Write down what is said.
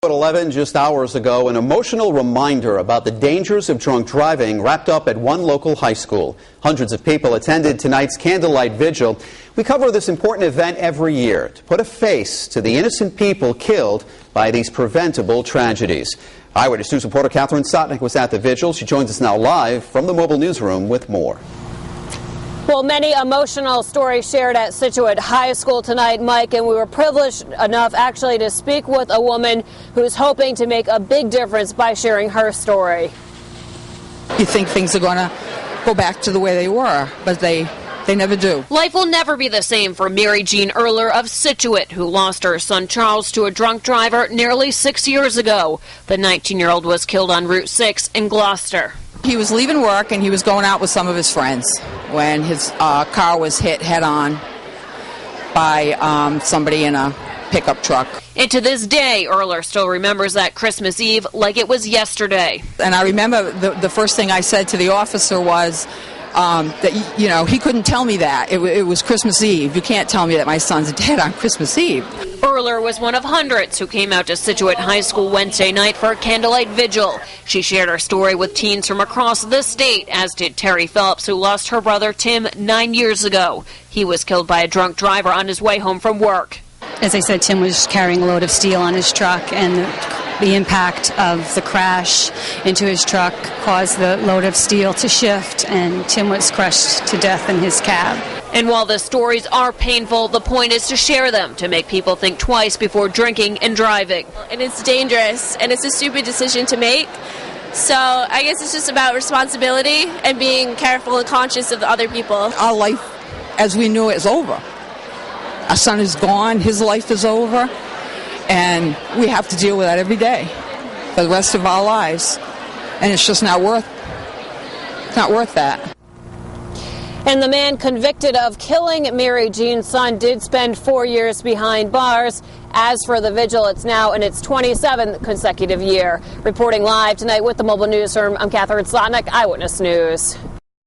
At 11 just hours ago, an emotional reminder about the dangers of drunk driving wrapped up at one local high school. Hundreds of people attended tonight's candlelight vigil. We cover this important event every year to put a face to the innocent people killed by these preventable tragedies. Eyewitness News reporter Catherine Sotnick was at the vigil. She joins us now live from the mobile newsroom with more. Well, many emotional stories shared at Scituate High School tonight, Mike, and we were privileged enough actually to speak with a woman who's hoping to make a big difference by sharing her story. You think things are going to go back to the way they were, but they never do. Life will never be the same for Mary Jean Erler of Scituate, who lost her son Charles to a drunk driver nearly 6 years ago. The 19-year-old was killed on Route 6 in Gloucester. He was leaving work and he was going out with some of his friends when his car was hit head-on by somebody in a pickup truck. And to this day, Erler still remembers that Christmas Eve like it was yesterday. And I remember the first thing I said to the officer was that, you know, he couldn't tell me that. It was Christmas Eve. You can't tell me that my son's dead on Christmas Eve. Erler was one of hundreds who came out to Scituate High School Wednesday night for a candlelight vigil. She shared her story with teens from across the state, as did Terry Phillips, who lost her brother Tim 9 years ago. He was killed by a drunk driver on his way home from work. As I said, Tim was carrying a load of steel on his truck, and the impact of the crash into his truck caused the load of steel to shift, and Tim was crushed to death in his cab. And while the stories are painful, the point is to share them, to make people think twice before drinking and driving. And it's dangerous, and it's a stupid decision to make. So I guess it's just about responsibility and being careful and conscious of the other people. Our life, as we knew it, is over. Our son is gone, his life is over, and we have to deal with that every day for the rest of our lives. And it's just not worth that. And the man convicted of killing Mary Jean's son did spend 4 years behind bars. As for the vigil, it's now in its 27th consecutive year. Reporting live tonight with the Mobile Newsroom, I'm Catherine Sotnick, Eyewitness News.